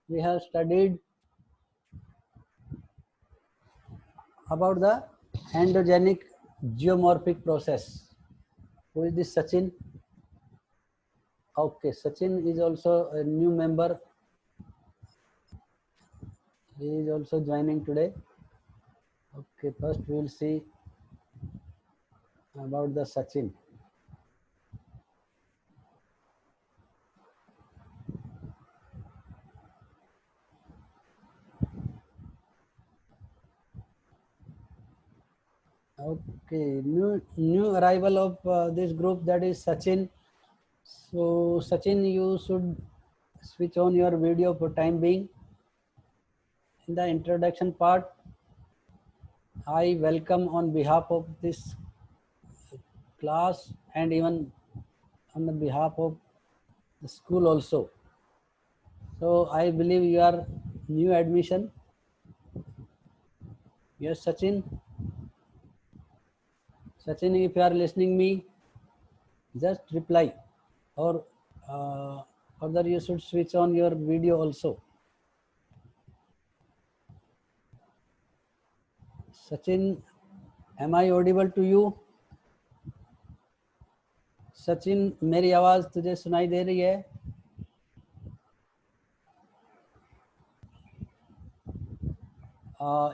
we have studied about the endogenic geomorphic process. Who is this Sachin? Okay, Sachin is also a new member. He is also joining today. Okay, first we will see about the Sachin. Okay, new arrival of this group, that is Sachin. So Sachin, you should switch on your video for time being. In the introduction part, I welcome on behalf of this class and even on the behalf of the school also. So I believe you are new admission. Yes, Sachin. Sachin, if you are listening me, just reply, or further you should switch on your video also. Sachin, am I audible to you? Sachin, मेरी आवाज तुझे सुनाई दे रही है?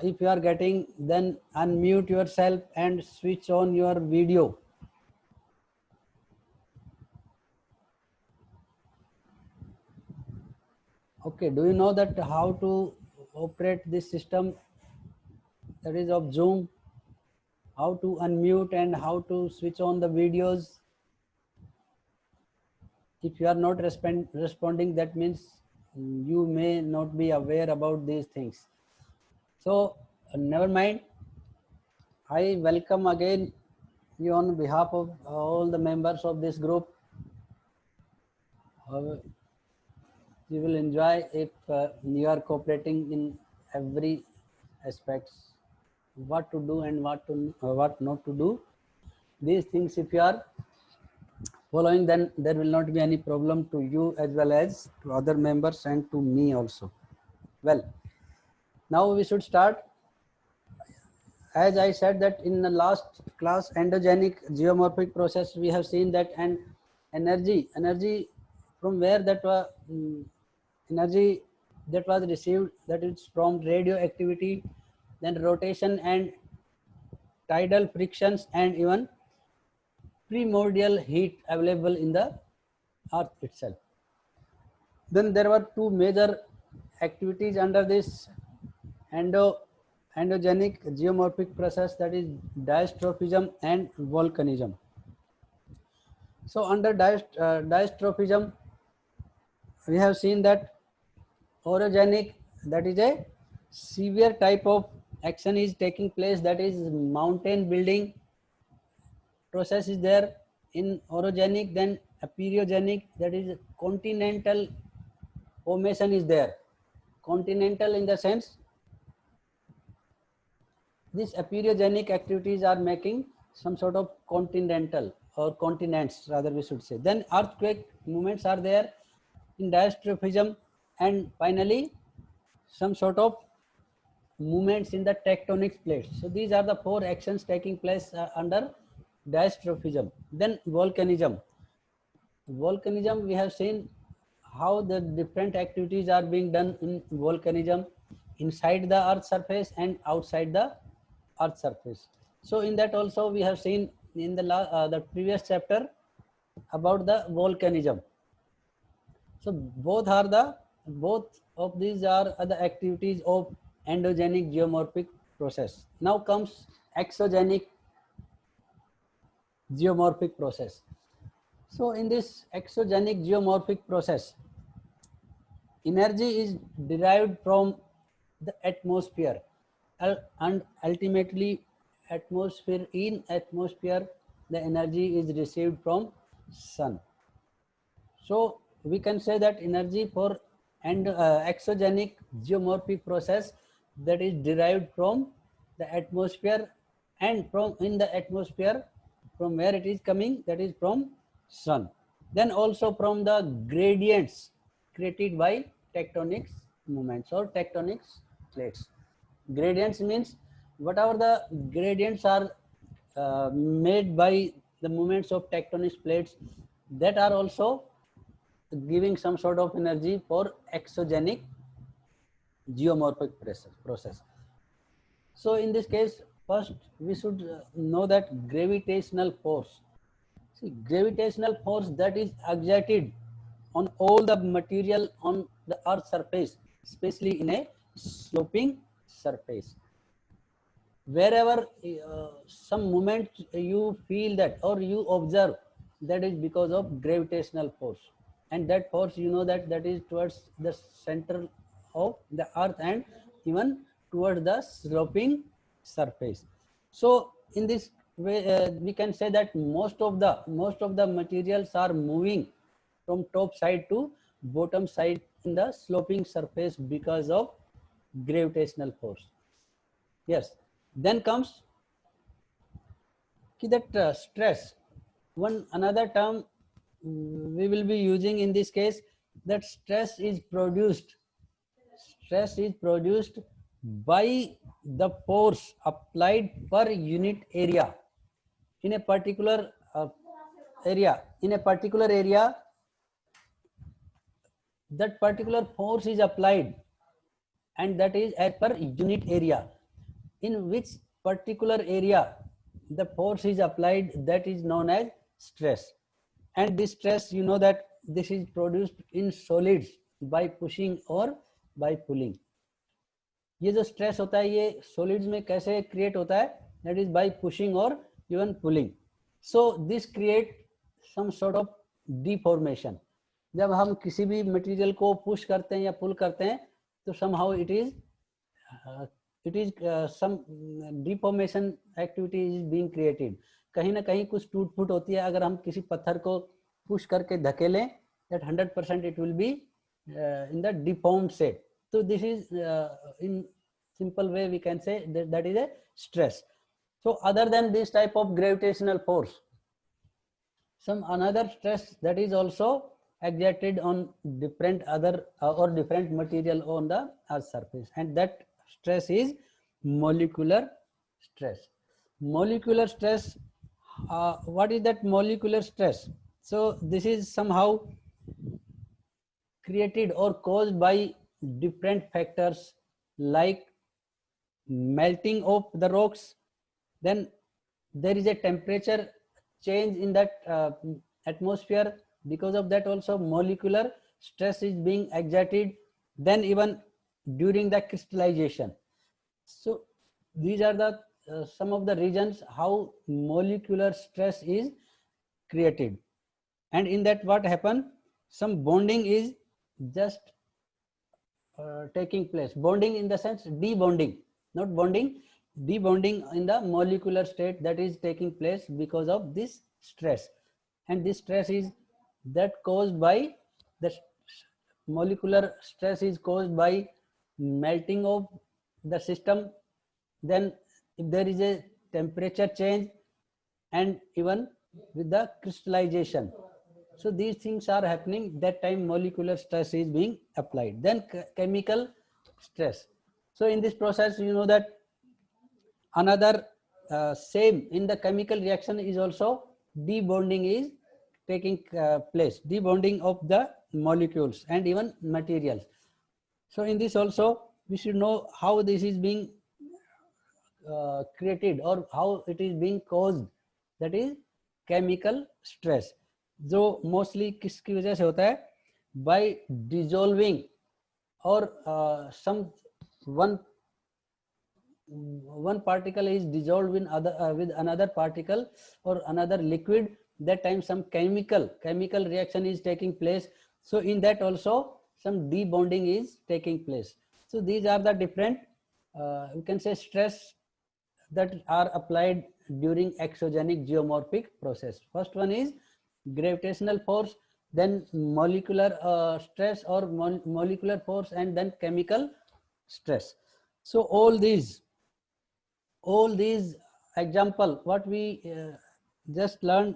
If you are getting, then unmute yourself and switch on your video. Okay, do you know that how to operate this system, that is of Zoom? How to unmute and how to switch on the videos? If you are not responding, that means you may not be aware about these things. So never mind. I welcome again you on behalf of all the members of this group. You will enjoy if you are cooperating in every aspects, what to do and what not to do. These things, if you are following, then there will not be any problem to you as well as to other members and to me also. Well, now we should start. As I said that in the last class, endogenic geomorphic process, we have seen that, and energy from where that was energy that was received, that is from radioactivity, then rotation and tidal frictions, and even primordial heat available in the earth itself. Then there were two major activities under this endogenic geomorphic process, that is diastrophism and volcanism. So under diastrophism, we have seen that orogenic, that is a severe type of action is taking place, that is mountain building process is there in orogenic. Then aperogenic, that is continental formation is there. Continental in the sense, these aperogenic activities are making some sort of continental or continents rather we should say. Then earthquake movements are there in diastrophism, and finally some sort of movements in the tectonic plates. So these are the four actions taking place under diastrophism. Then volcanism. Volcanism, we have seen how the different activities are being done in volcanism inside the earth surface and outside the earth surface. So in that also we have seen in the previous chapter about the volcanism. So both of these are the activities of endogenic geomorphic process. Now comes exogenic geomorphic process. So in this exogenic geomorphic process, energy is derived from the atmosphere, and ultimately in atmosphere the energy is received from sun. So we can say that energy for exogenic geomorphic process, that is derived from the atmosphere, and from in the atmosphere from where it is coming, that is from sun. Then also from the gradients created by tectonic movements or tectonic plates. Gradients means whatever the gradients are made by the movements of tectonic plates, that are also giving some sort of energy for exogenic geomorphic process. So in this case, first we should know that gravitational force. See, gravitational force that is exerted on all the material on the earth surface, especially in a sloping surface. Wherever some moment you feel that or you observe, that is because of gravitational force, and that force, you know, that is towards the center of the earth and even towards the sloping surface. So in this way, we can say that most of the materials are moving from top side to bottom side in the sloping surface because of gravitational force. Yes. Then comes that stress. One another term we will be using in this case, that stress is produced. Stress is produced by the force applied per unit area in a particular area. In a particular area, that particular force is applied, and that is as per unit area. In which particular area the force is applied, that is known as stress. And this stress, you know, that this is produced in solids by pushing or by pulling. ये जो stress होता है ये solids में कैसे create होता है, that is by pushing और even pulling. So this create some sort of deformation. जब हम किसी भी मटेरियल को पुश करते हैं या पुल करते हैं, तो somehow it is some deformation activity is being created. कहीं ना कहीं कुछ टूट फूट होती है. अगर हम किसी पत्थर को पुश करके धकेलें, that 100% it will be in the deformed shape. So this is in simple way we can say that is a stress. So other than this type of gravitational force, some another stress that is also exerted on different other or different material on the earth surface, and that stress is molecular stress. Molecular stress, what is that molecular stress? So this is somehow created or caused by different factors like melting of the rocks. Then there is a temperature change in that atmosphere. Because of that also molecular stress is being exerted. Then even during the crystallization. So these are the some of the reasons how molecular stress is created. And in that what happen, some bonding is just taking place. Bonding in the sense debonding, not bonding, debonding in the molecular state, that is taking place because of this stress. And this stress is that caused by the molecular stress is caused by melting of the system. Then if there is a temperature change, and even with the crystallization. So these things are happening, that time molecular stress is being applied. Then chemical stress. So in this process, you know that another same in the chemical reaction is also debonding is taking place, debonding of the molecules and even materials. So in this also we should know how this is being created or how it is being caused, that is chemical stress. जो mostly किसकी वजह से होता है, bye dissolving और सम one particle is dissolved in other with another particle or another liquid. That time some chemical reaction is taking place. So in that also some debonding is taking place. So these are the different you can say stress that are applied during exogenic geomorphic process. First one is gravitational force, then molecular stress or molecular force, and then chemical stress. So all these example what we just learned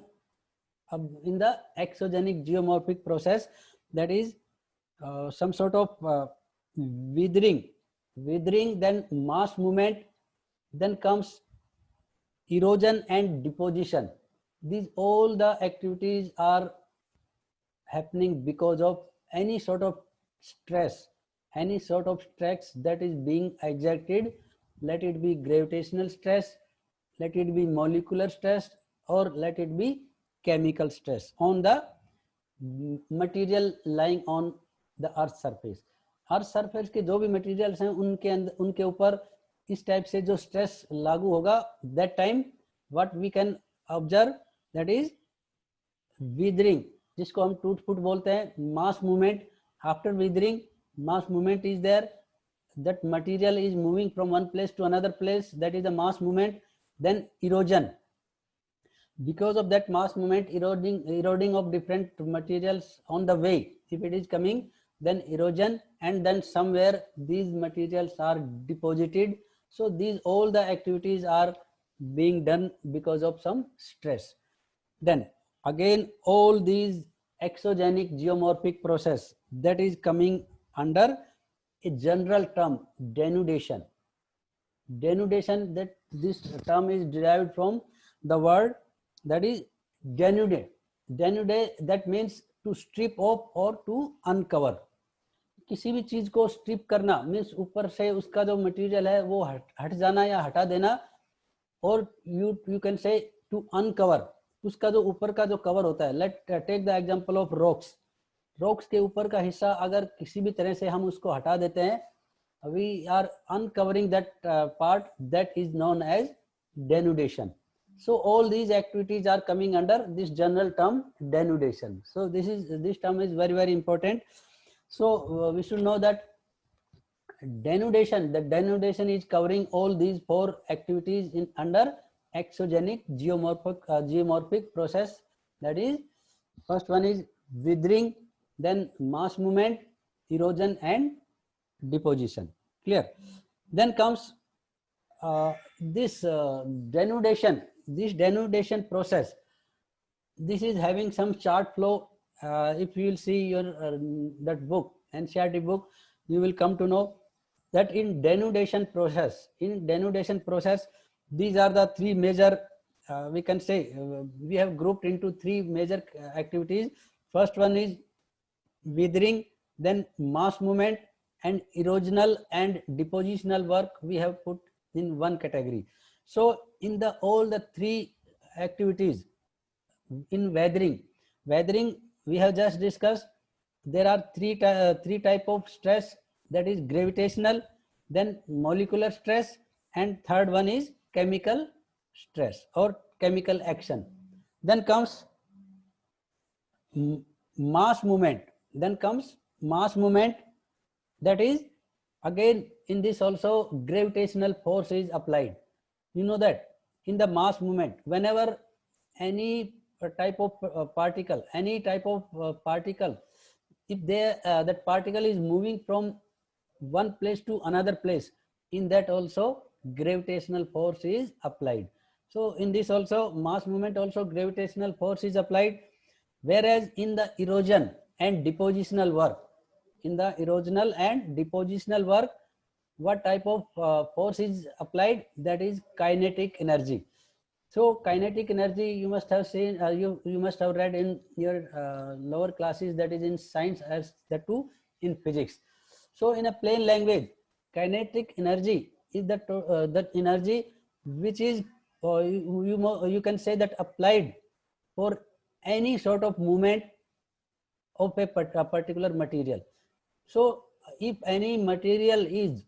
in the exogenic geomorphic process, that is some sort of withering, then mass movement, then comes erosion and deposition. These all the activities are happening because of any sort of stress, that is being exerted. Let it be gravitational stress, let it be molecular stress, or let it be chemical stress on the material lying on the earth surface. Earth surface के जो भी materials हैं उनके अंदर, उनके ऊपर इस type से जो स्ट्रेस लागू होगा, that time what we can observe, that is weathering, जिसको हम टूट फूट बोलते हैं, mass movement. After weathering, mass movement is there, that material is moving from one place to another place, that is the mass movement. Then erosion, because of that mass movement, eroding of different materials on the way, if it is coming, then erosion, and then somewhere these materials are deposited. So these all the activities are being done because of some stress. Then again, all these exogenic geomorphic process, that is coming under a general term, denudation. Denudation, that this term is derived from the word that is denude. Denude, that means to strip off or to uncover. किसी भी चीज को strip करना means ऊपर से उसका जो material है वो हट जाना या हटा देना, और you can say to uncover, उसका जो ऊपर का जो कवर होता है. Let take the example of rocks के ऊपर का हिस्सा अगर किसी भी तरह से हम उसको हटा देते हैं, we are uncovering that part, that is known as denudation. So all these activities are coming under this general term denudation. So this term is very, very important. So we should know that denudation is covering all these four activities in under exogenic geomorphic process. That is, first one is withering, then mass movement, erosion and deposition. Clear? Then comes this denudation. This denudation process, this is having some chart flow. If you will see your that book, NCERT book, you will come to know that in denudation process, these are the three major, we can say, we have grouped into three major activities. First one is withering, then mass movement, and erosional and depositional work we have put in one category. So in the all the three activities, in weathering we have just discussed, there are three type of stress, that is gravitational, then molecular stress, and third one is chemical stress or chemical action. Then comes mass movement. That is, again in this also gravitational force is applied. You know that in the mass movement, whenever any type of particle, if that particle is moving from one place to another place, in that also gravitational force is applied. So in this also mass movement also gravitational force is applied. Whereas in the erosion and depositional work, what type of force is applied? That is kinetic energy. So kinetic energy, you must have seen, you must have read in your lower classes, that is in science as that too in physics. So in a plain language, kinetic energy is that energy which is you can say that applied for any sort of movement of a particular material. So if any material is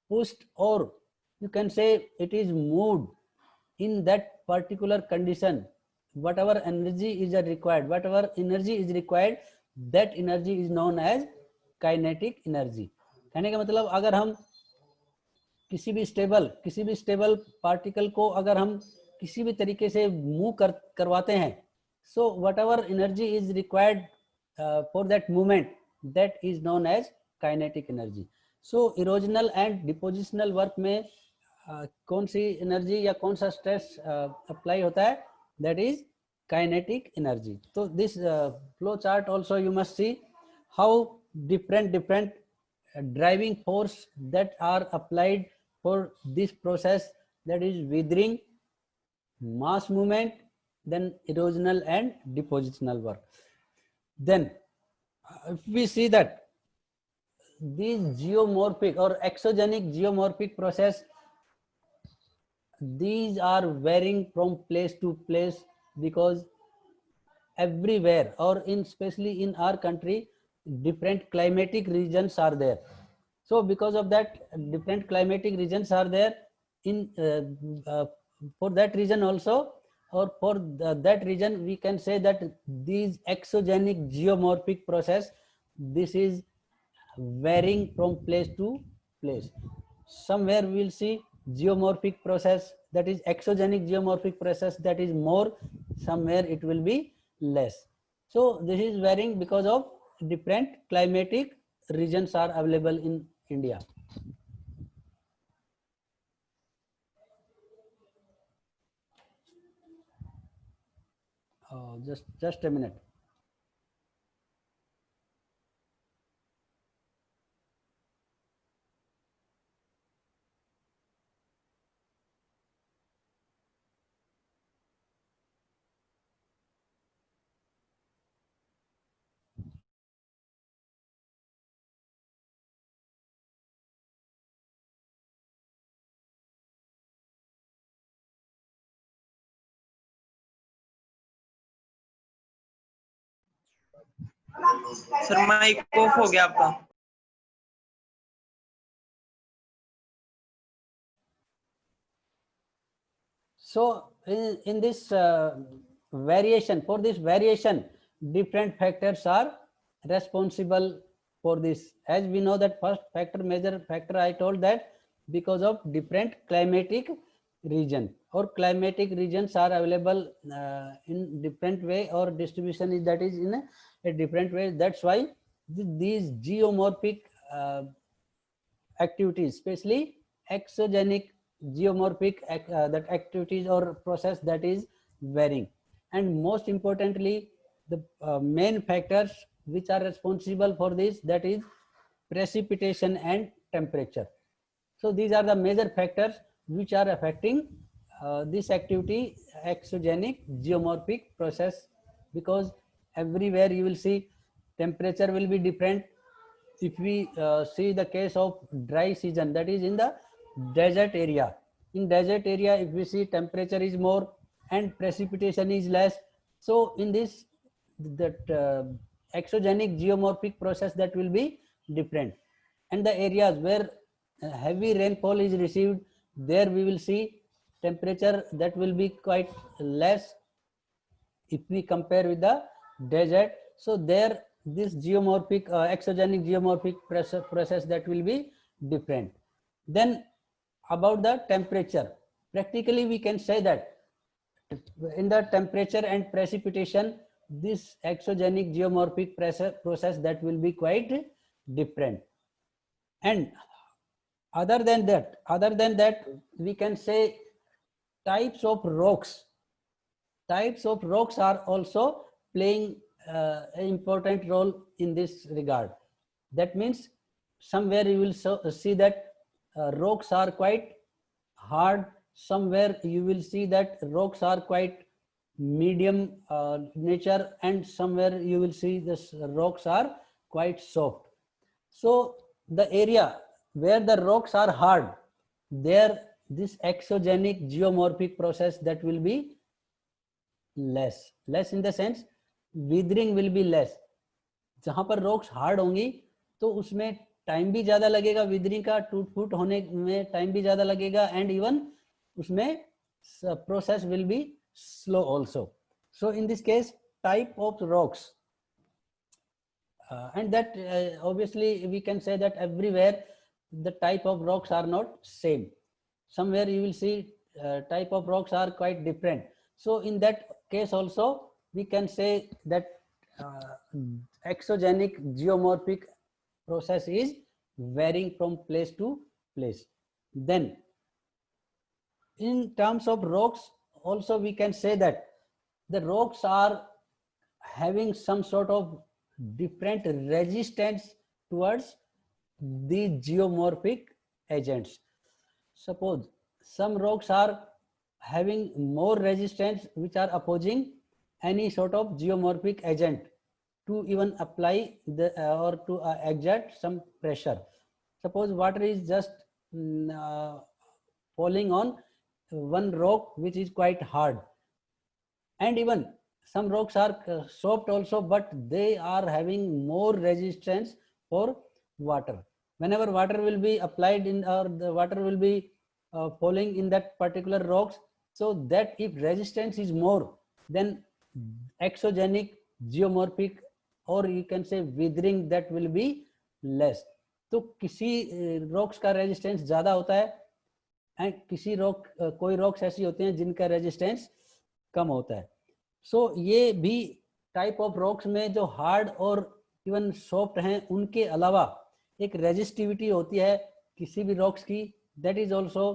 pushed, or you can say it is moved in that particular condition, whatever energy is required, that energy is known as kinetic energy. कहने का मतलब, अगर हम किसी भी stable particle को अगर हम किसी भी तरीके से मूव करवाते हैं, so whatever energy is required for that movement, that is known as kinetic energy. So erosional and depositional work में कौन सी एनर्जी या कौन सा स्ट्रेस अप्लाई होता है? that is kinetic energy. So this flow chart also you must see how different driving force that are applied for this process, that is weathering, mass movement, then erosional and depositional work. Then if we see that these geomorphic or exogenic geomorphic process, these are varying from place to place, because everywhere, or in especially in our country, different climatic regions are there. So because of that, different climatic regions are there in for that region also, or for that region, we can say that these exogenic geomorphic process, this is varying from place to place. Somewhere we will see geomorphic process, that is exogenic geomorphic process, that is more, somewhere it will be less. So this is varying because of different climatic regions are available in India. Just a minute. Sir mike off हो गया आपका। So in this variation, for this variation, different factors are responsible for this. As we know that first factor, major factor, I told that because of different climatic region, or climatic regions are available in different way, or distribution is, that is in a different way. That's why these geomorphic activities, especially exogenic geomorphic that activities or process, that is varying. And most importantly, the main factors which are responsible for this, that is precipitation and temperature. So these are the major factors which are affecting this activity, exogenic geomorphic process, because everywhere you will see temperature will be different. If we see the case of dry season, that is in the desert area, in desert area, if we see temperature is more and precipitation is less, so in this, that exogenic geomorphic process, that will be different. And the areas where heavy rainfall is received, there we will see temperature that will be quite less if we compare with the desert. So there, this geomorphic exogenic geomorphic process, that will be different. Then about the temperature, practically we can say that in the temperature and precipitation, this exogenic geomorphic process, that will be quite different. And other than that, we can say types of rocks. Types of rocks are also playing an important role in this regard. That means somewhere you will see that rocks are quite hard, somewhere you will see that rocks are quite medium nature, and somewhere you will see this rocks are quite soft. So the area where the rocks are hard, there this exogenic geomorphic process, that will be less in the sense weathering will be less. जहां पर rocks hard होंगी तो उसमें time भी ज्यादा लगेगा, withering का टूट फूट होने में टाइम भी ज्यादा लगेगा, एंड इवन उसमें process will be slow also. So in this case type of rocks, and that obviously we can say that everywhere the type of rocks are not same. Somewhere you will see type of rocks are quite different. So in that case also we can say that exogenic geomorphic process is varying from place to place. Then in terms of rocks also we can say that the rocks are having some sort of different resistance towards these geomorphic agents. Suppose some rocks are having more resistance, which are opposing any sort of geomorphic agent to even apply the or to exert some pressure. Suppose water is just falling on one rock which is quite hard, and even some rocks are soft also, but they are having more resistance for water. Whenever water will be applied in, or the water will be falling in that particular rocks, so that if resistance is more, then exogenic, geomorphic, or you can say withering, that will be less. तो किसी rocks का resistance ज़्यादा होता है and किसी rock कोई rocks ऐसी होती हैं जिनका रेजिस्टेंस कम होता है. सो ये भी टाइप ऑफ रॉक्स में जो हार्ड और इवन सॉफ्ट हैं उनके अलावा एक रेजिस्टिविटी होती है किसी भी रॉक्स की, that is also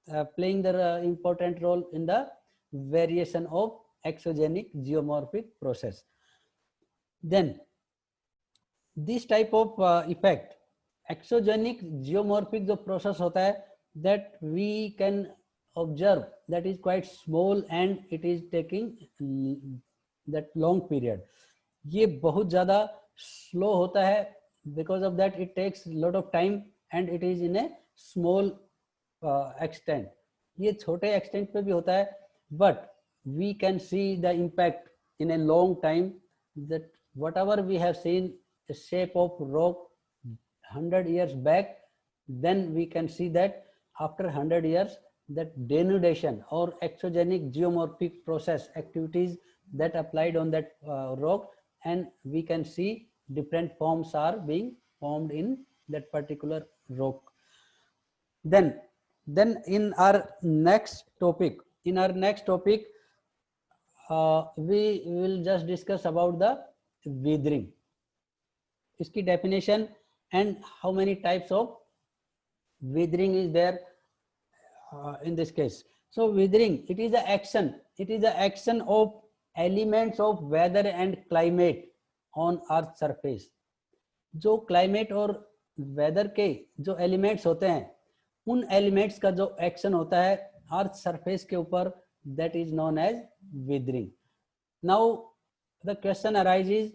playing the important role in the variation of exogenic geomorphic process. Then this type of effect exogenic geomorphic जो प्रोसेस होता है, that we can observe, that is quite small and it is taking that long period. ये बहुत ज़्यादा slow होता है, because of that it takes lot of time and it is in a small extent. ये छोटे extent पे भी होता है, but we can see the impact in a long time, that whatever we have seen the shape of rock 100 years back, then we can see that after 100 years that denudation or exogenic geomorphic process activities that applied on that rock, and we can see different forms are being formed in that particular rock. Then in our next topic, we will just discuss about the withering, इसकी definition and how many types of withering is there in this case. So withering, it is the action of elements of weather and climate on earth surface. जो climate और weather के जो elements होते हैं, उन elements का जो action होता है earth surface के ऊपर, that is known as withering. Now the question arises,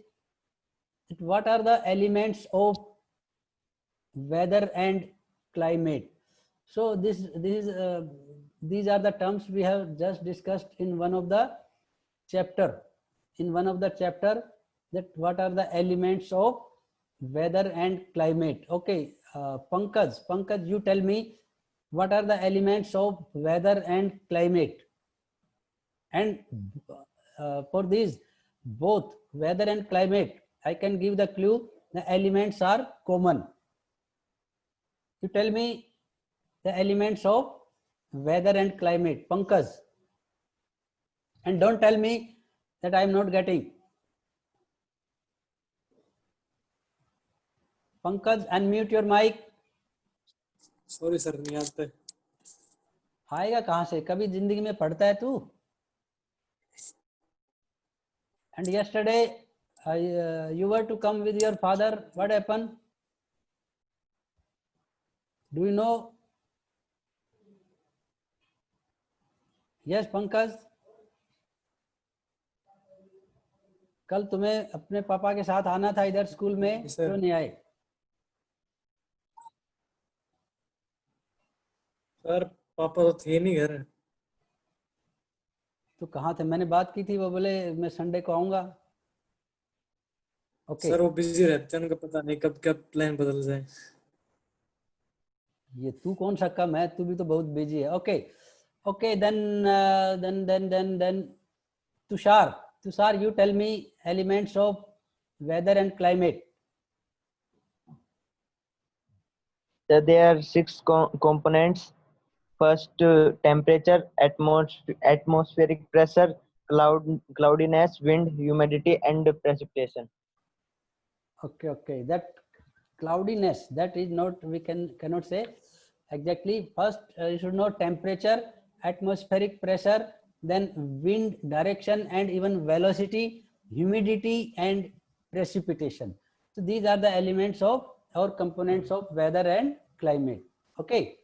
what are the elements of weather and climate? So these are the terms we have just discussed in one of the chapter. That what are the elements of weather and climate. Okay, Pankaj, you tell me what are the elements of weather and climate. And for these both weather and climate, I can give the clue, the elements are common. You tell me the elements of weather and climate, Pankaj. And don't tell me that I am not getting. Pankaj, unmute your mic. Sorry sir, नहीं आता है. आएगा कहाँ से? कभी जिंदगी में पढ़ता है तू? And yesterday you were to come with your father. What happened? Do you know? Yes, Pankaj. कल तुम्हें अपने पापा के साथ आना था इधर स्कूल में, क्यों नहीं आए? सर पापा तो थे नहीं घर. तो कहाँ थे? मैंने बात की थी, वो बोले मैं संडे को आऊंगा. ओके. सर वो बिजी रहते हैं, उनका पता नहीं कब कब प्लान बदल जाए. ये तू कौन सा कम है? तू भी तो बहुत बिजी है. Okay. Then Tushar, you tell me elements of weather and climate. There are 6 components. First, temperature, atmospheric pressure, cloudiness, wind, humidity, and precipitation. Okay. That cloudiness, that is not, we cannot say exactly. First, you should know temperature, atmospheric pressure, then wind direction and even velocity, humidity and precipitation. So these are the elements of or components of weather and climate. Okay,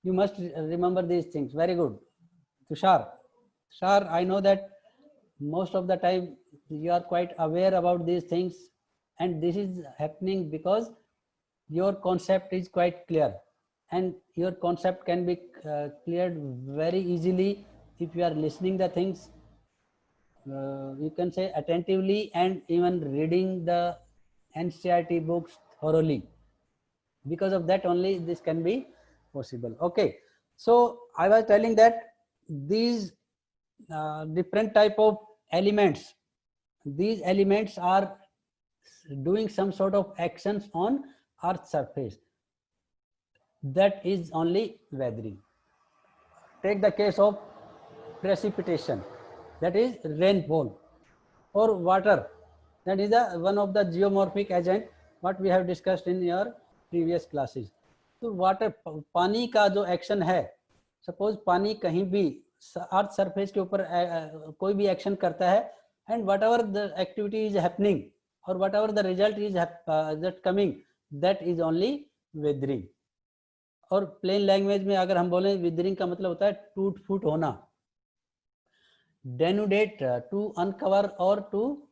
you must remember these things. Very good. Tushar, I know that most of the time you are quite aware about these things, and this is happening because your concept is quite clear, and your concept can be cleared very easily if you are listening the things, you can say attentively, and even reading the NCERT books thoroughly. Because of that only this can be possible. Okay, so I was telling that these different type of elements, these elements are doing some sort of actions on earth's surface, that is only weathering. Take the case of precipitation, that is rainfall, or water, that is one of the geomorphic agent what we have discussed in your previous classes. तो water, पानी का जो action है, suppose पानी कहीं भी earth surface के ऊपर कोई भी एक्शन करता है, and whatever the activity is happening और whatever the result is that coming, that is only weathering. और प्लेन लैंग्वेज में अगर हम बोलें, वेदरिंग का मतलब होता है टूट फूट होना, denudate, to uncover or to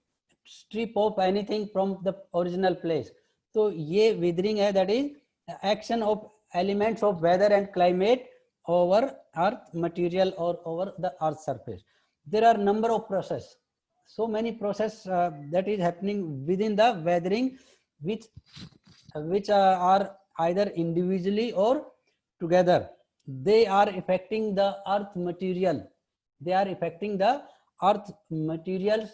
strip off anything from the original place. तो ये weathering है, that is action of elements of weather and climate over earth material or over the earth surface. There are number of process, so many process that is happening within the weathering, which are either individually or together. They are affecting the earth material, they are affecting the earth materials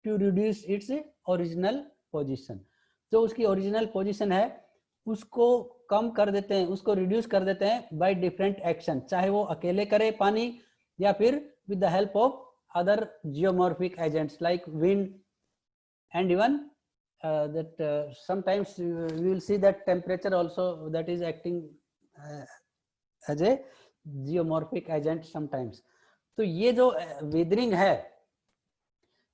to reduce its original position. जो उसकी original position है उसको कम कर देते हैं, उसको reduce कर देते हैं बाय डिफरेंट एक्शन, चाहे वो अकेले करे पानी या फिर with the help of other geomorphic agents like wind, and even that sometimes we will see that temperature also that is acting as a geomorphic agent sometimes. तो ये जो वेदरिंग है,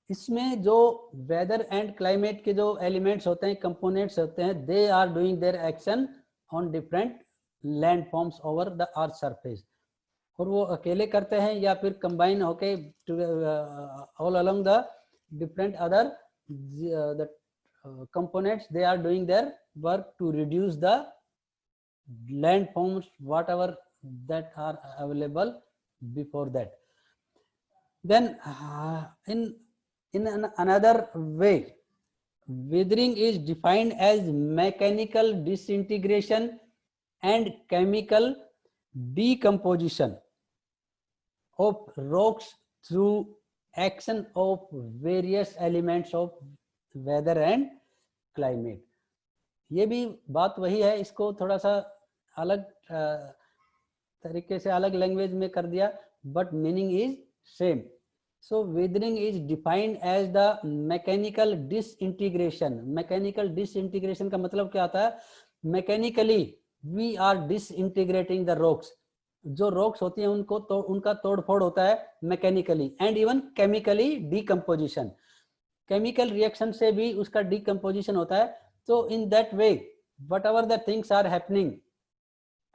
इसमें जो वेदर एंड क्लाइमेट के जो elements होते हैं, कंपोनेंट्स होते हैं, they are doing their action on different land forms over the earth surface. और वो अकेले करते हैं या फिर कंबाइन होके all along the different other the components, they are doing their work to reduce the land forms whatever that are available before that. Then in another way, weathering is defined as mechanical disintegration and chemical decomposition of rocks through action of various elements of weather and climate. ये भी बात वही है, इसको थोड़ा सा अलग तरीके से अलग लैंग्वेज में कर दिया, but meaning is same. So weathering is defined as the mechanical disintegration. Mechanical disintegration का मतलब क्या होता है? Mechanically we are disintegrating the rocks. जो रॉक्स होती हैं उनको तो उनका तोड़फोड़ होता है mechanically, and even chemically decomposition. Chemical reaction से भी उसका डिकम्पोजिशन होता है. तो in that way whatever the things are happening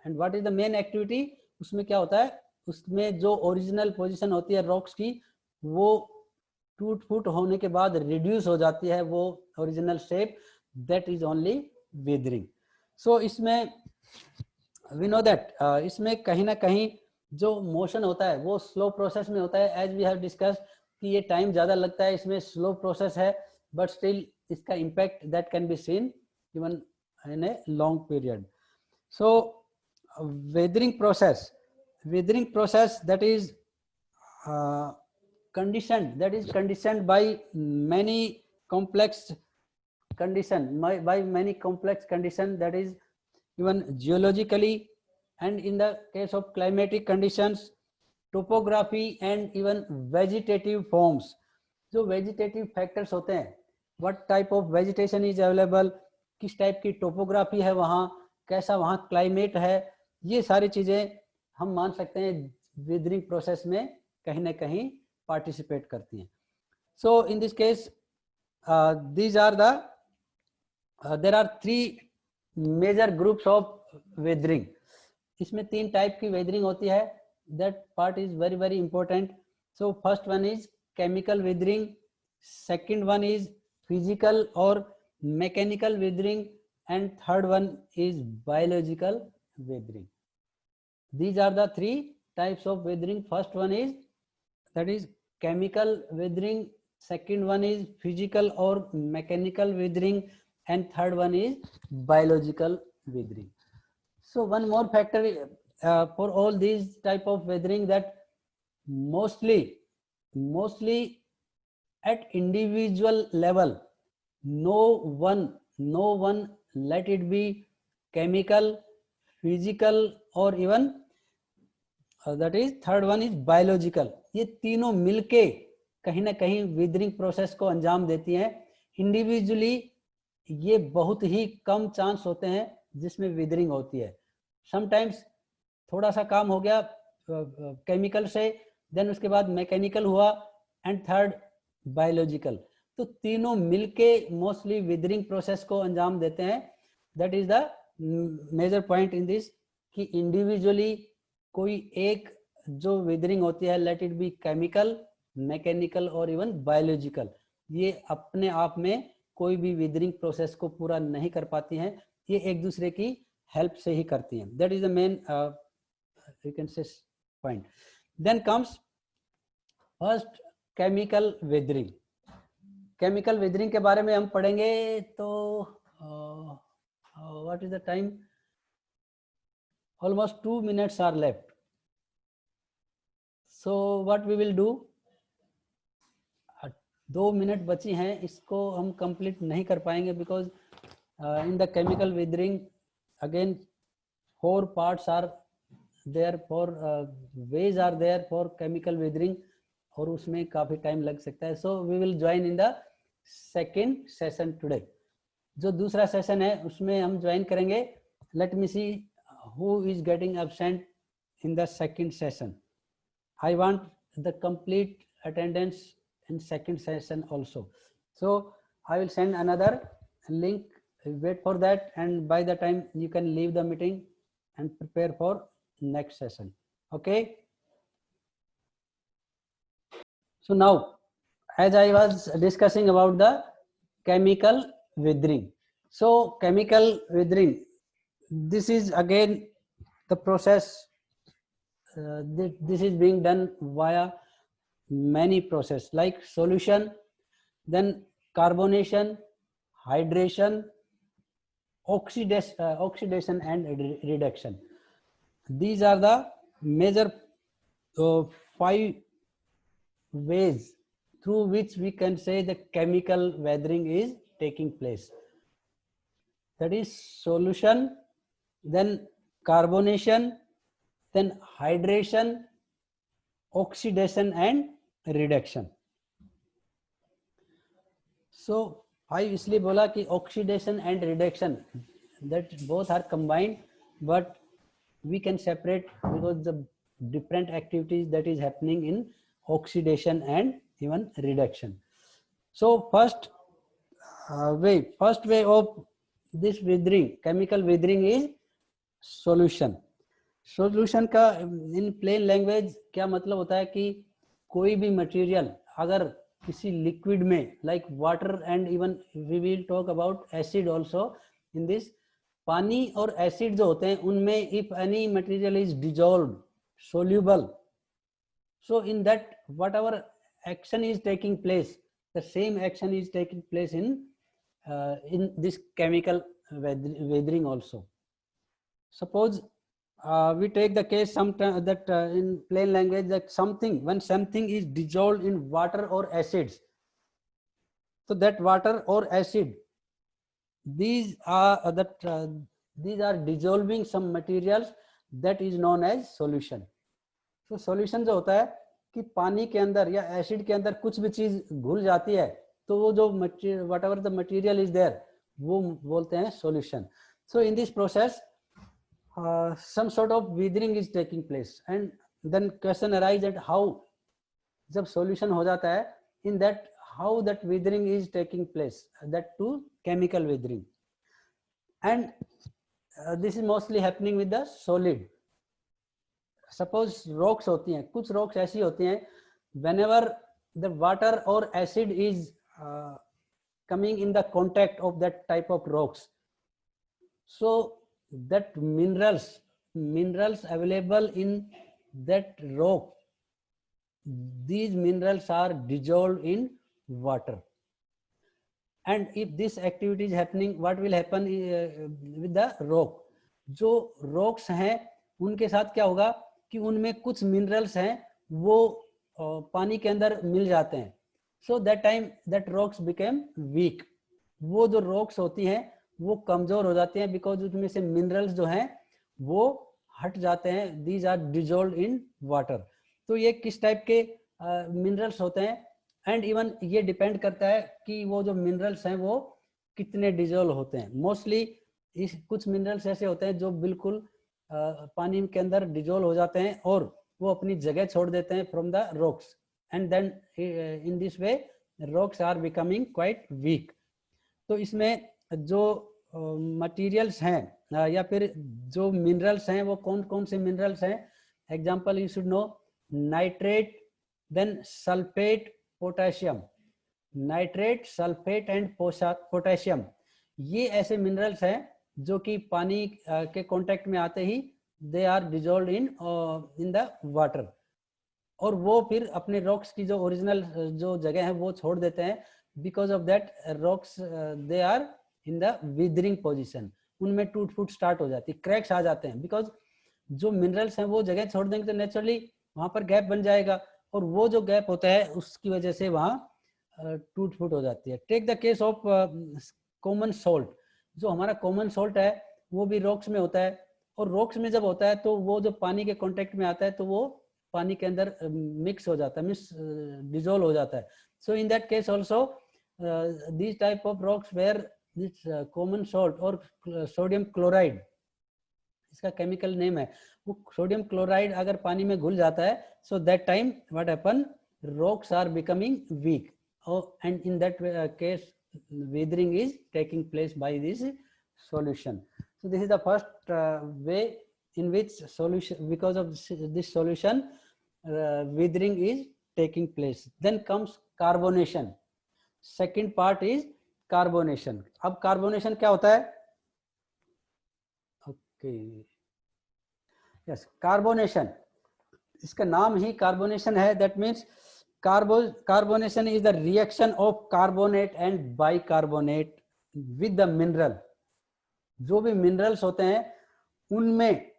and what is the main activity, उसमें क्या होता है, उसमें जो ओरिजिनल पोजीशन होती है रॉक्स की, वो टूट फूट होने के बाद रिड्यूस हो जाती है वो original shape. That is only weathering. So इसमें वी नो दैट इसमें कहीं ना कहीं जो मोशन होता है वो स्लो प्रोसेस में होता है, एज वी हैव डिस्कस्ड कि ये टाइम ज़्यादा लगता है, इसमें स्लो प्रोसेस है, बट स्टिल इसका impact that can be seen even in a long period. So weathering process that is conditioned by many complex condition that is even geologically, and in the case of climatic conditions, topography and even vegetative forms. जो vegetative factors होते हैं, what type of vegetation is available, किस type की topography है वहाँ, कैसा वहाँ climate है, ये सारी चीज़ें हम मान सकते हैं वेदरिंग प्रोसेस में कहीं ना कहीं पार्टिसिपेट करती हैं. So in this case these are the there are three major groups of weathering, इसमें 3 टाइप की वेदरिंग होती है. That part is very very important. So first one is chemical weathering, second one is physical और mechanical weathering, and third one is biological weathering. These are the 3 types of weathering. First one is that is chemical weathering, second one is physical or mechanical weathering, and third one is biological weathering. So one more factor for all these type of weathering, that mostly at individual level, no one, let it be chemical, physical or even that is third one is biological. ये तीनों मिलके कहीं ना कहीं withering process को अंजाम देती हैं. इंडिविजुअली ये बहुत ही कम चांस होते हैं जिसमें विदरिंग होती है. समटाइम्स थोड़ा सा काम हो गया केमिकल से, देन उसके बाद मैकेनिकल हुआ, एंड थर्ड बायोलॉजिकल. तो तीनों मिलके मोस्टली विदरिंग प्रोसेस को अंजाम देते हैं. That is the major point in this कि इंडिविजुअली कोई एक जो विदरिंग होती है, let it be chemical, mechanical और इवन बायोलॉजिकल, ये अपने आप में कोई भी विदरिंग प्रोसेस को पूरा नहीं कर पाती हैं. ये एक दूसरे की हेल्प से ही करती हैं. That is the main you can say point. Then comes first chemical weathering. Chemical weathering के बारे में हम पढ़ेंगे. तो what is the time? Almost 2 minutes are left. So what we will do, 2 minute बची हैं, इसको हम कंप्लीट नहीं कर पाएंगे because in the chemical weathering again 4 parts are there, 4 ways are there for chemical weathering, और उसमें काफ़ी टाइम लग सकता है. So we will join in the second session today. जो दूसरा सेशन है उसमें हम ज्वाइन करेंगे. Let me see who is getting absent in the second session. I want the complete attendance in second session also. So I will send another link. Wait for that, and by the time you can leave the meeting and prepare for next session. Okay. So now, as I was discussing about the chemical weathering. So chemical weathering, this is again the process. This is being done via many process like solution, then carbonation, hydration, oxidation and reduction. These are the major 5 ways through which we can say the chemical weathering is taking place. That is solution, then carbonation, then hydration, oxidation and reduction. So I इसलिए बोला कि oxidation and reduction, that both are combined, but we can separate because the different activities that is happening in oxidation and even reduction. So first way of this weathering, chemical weathering is solution. Solution का in plain language क्या मतलब होता है कि कोई भी material अगर किसी liquid में like water and even we will talk about acid also in this, पानी और acid जो होते हैं उनमें if any material is dissolved, soluble, so in that whatever action is taking place, the same action is taking place in this chemical weathering also. Suppose we take the case sometime that in plain language that when something is dissolved in water or acids, so that water or acid, these are dissolving some materials, that is known as solution. So solution जो होता है कि पानी के अंदर या acid के अंदर कुछ भी चीज घुल जाती है तो वो जो whatever the material is there वो बोलते हैं solution. So in this process some sort of weathering is taking place, and then question arise that how, जब solution हो जाता है, in that how that weathering is taking place, that to chemical weathering. and this is mostly happening with the solid. Suppose rocks होती हैं, कुछ rocks ऐसी होती हैं, whenever the water or acid is coming in the contact of that type of rocks, so that minerals available in that rock, these minerals are dissolved in water. And if this activity is happening, what will happen with the rock? जो rocks हैं उनके साथ क्या होगा कि उनमें कुछ minerals हैं वो पानी के अंदर मिल जाते हैं. So that time that rocks became weak. वो जो rocks होती हैं वो कमजोर हो जाती हैं because उसमें से minerals जो हैं वो हट जाते हैं. These are dissolved in water. तो ये किस टाइप के minerals होते हैं, एंड इवन ये डिपेंड करता है कि वो जो मिनरल्स हैं वो कितने डिजोल्व होते हैं. मोस्टली इस कुछ मिनरल्स ऐसे होते हैं जो बिल्कुल पानी के अंदर डिजोल्व हो जाते हैं और वो अपनी जगह छोड़ देते हैं from the rocks, and then in this way rocks are becoming quite weak. तो इसमें जो मटेरियल्स हैं या फिर जो मिनरल्स हैं वो कौन कौन से मिनरल्स हैं? Example you should know nitrate, then sulphate, potassium. Nitrate, sulphate and potassium, ये ऐसे मिनरल्स हैं जो कि पानी के कांटेक्ट में आते ही they are dissolved in the water, और वो फिर अपने रॉक्स की जो ओरिजिनल जो जगह है वो छोड़ देते हैं. Because of that rocks they are in the weathering position, उनमें टूट फूट स्टार्ट हो जाती है, क्रैक्स आ जाते हैं. बिकॉज जो मिनरल्स हैं वो जगह छोड़ देंगे तो नेचुरली वहां पर गैप बन जाएगा, और वो जो गैप होता है उसकी वजह से वहाँ टूट फूट हो जाती है. Take the case of common salt. जो हमारा कॉमन सॉल्ट है वो भी रॉक्स में होता है, और रॉक्स में जब होता है तो वो जो पानी के कांटेक्ट में आता है तो वो पानी के अंदर मिक्स हो जाता है, मींस डिजोल्व हो जाता है. So in that case also this type of rocks where this common salt और सोडियम क्लोराइड, इसका केमिकल नेम है, वो सोडियम क्लोराइड अगर पानी में घुल जाता है, so that time what happen, rocks are becoming weak. And in that case weathering is taking place by this solution. So this is the first way in which solution, because of this solution weathering is taking place. Then comes carbonation. Second part is carbonation. अब carbonation क्या होता है? Yes, carbonation, इसका नाम ही carbonation है. That means carbonation is the reaction of carbonate and bicarbonate with the mineral. जो भी minerals होते हैं उनमें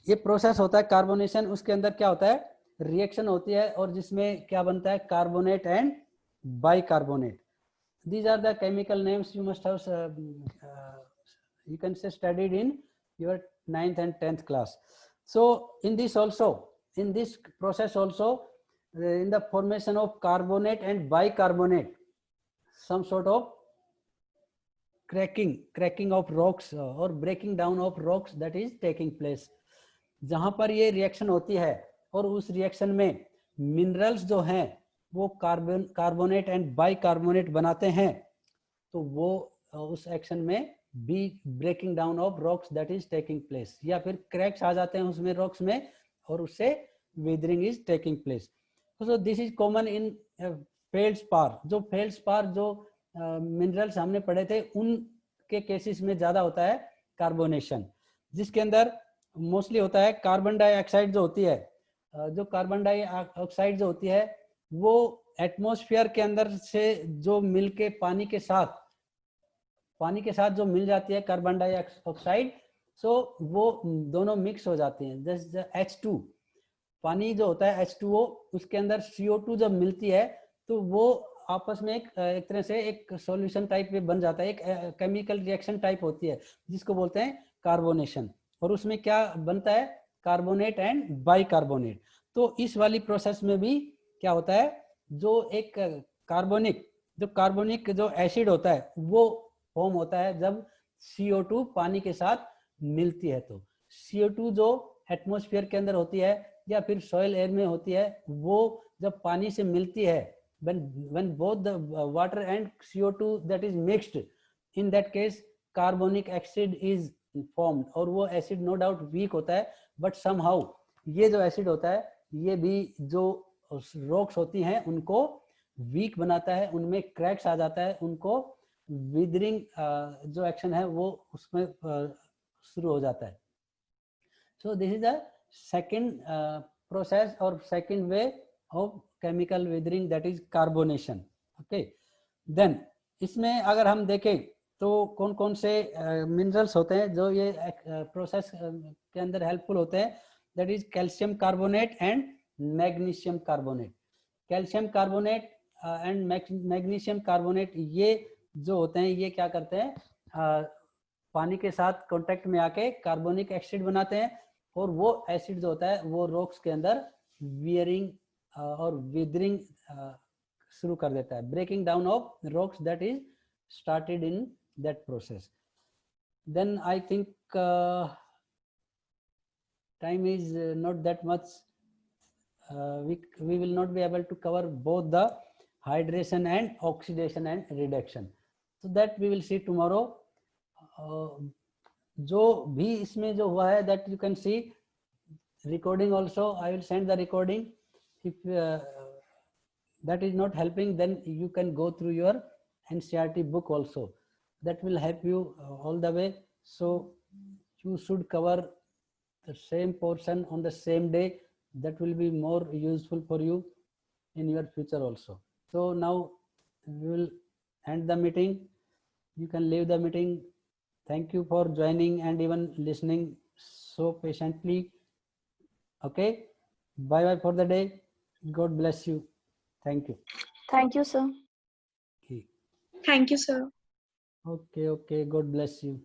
ये प्रोसेस होता है कार्बोनेशन. उसके अंदर क्या होता है, रिएक्शन होती है, और जिसमें क्या बनता है, carbonate and bicarbonate. These are the chemical names you must have you can say studied in your 9th and 10th class. So in this also, in this process also, in the formation of carbonate and bicarbonate, some sort of cracking of rocks or breaking down of rocks that is taking place. जहां पर ये reaction होती है और उस reaction में minerals जो हैं वो कार्बोनेट एंड बाइकार्बोनेट बनाते हैं, तो वो उस एक्शन में be breaking down of rocks that is taking place, या फिर क्रैक्स आ जाते हैं उसमें रॉक्स में और उससे weathering is taking place. So this is common in feldspar. जो फेल्डस्पार जो मिनरल्स हमने पढ़े थे उनके केसेस में ज्यादा होता है कार्बोनेशन, जिसके अंदर मोस्टली होता है कार्बन डाइऑक्साइड जो होती है. जो कार्बन डाइऑक्साइड जो होती है वो एटमॉस्फेयर के अंदर से जो मिलके पानी के साथ जो मिल जाती है कार्बन डाइऑक्साइड, सो वो दोनों मिक्स हो जाती हैं. जैसे H2, पानी जो होता है H2O, उसके अंदर CO2 जब मिलती है तो वो आपस में एक तरह से एक सॉल्यूशन टाइप में बन जाता है, एक केमिकल रिएक्शन टाइप होती है जिसको बोलते हैं कार्बोनेशन. और उसमें क्या बनता है, कार्बोनेट एंड बाइकार्बोनेट. तो इस वाली प्रोसेस में भी क्या होता है, जो एक कार्बोनिक जो एसिड होता है वो फॉर्म होता है जब CO2 पानी के साथ मिलती है. तो CO2 जो एटमॉस्फेयर के अंदर होती है या फिर सॉइल एयर में होती है, वो जब पानी से मिलती है, when both the water and CO2 that is mixed, in that case carbonic acid is formed, और वो एसिड नो डाउट वीक होता है, बट समहाउ ये जो एसिड होता है ये भी जो रॉक्स होती हैं उनको वीक बनाता है, उनमें क्रैक्स आ जाता है, उनको विदरिंग जो एक्शन है वो उसमें शुरू हो जाता है. So this is the second process or second way of chemical withering, that is carbonation. Okay. Then इसमें अगर हम देखें तो कौन कौन से मिनरल्स होते हैं जो ये प्रोसेस के अंदर हेल्पफुल होते हैं, that is calcium carbonate and magnesium carbonate. Calcium carbonate and magnesium carbonate ये जो होते हैं ये क्या करते हैं, पानी के साथ कांटेक्ट में आके कार्बोनिक एसिड बनाते हैं, और वो एसिड जो होता है वो रॉक्स के अंदर वियरिंग और विदरिंग शुरू कर देता है, breaking down of rocks that is started in that process. Then I think time is not that much, we will not be able to cover both the hydration and oxidation and reduction, so that we will see tomorrow. जो भी इसमें जो हुआ है that you can see recording also, I will send the recording. If that is not helping, then you can go through your NCERT book also, that will help you all the way. So you should cover the same portion on the same day, that will be more useful for you in your future also. So now we will end the meeting, you can leave the meeting. Thank you for joining and even listening so patiently. Okay, bye bye for the day. God bless you. Thank you. Thank you, sir. Okay, Thank you, sir. okay, God bless you.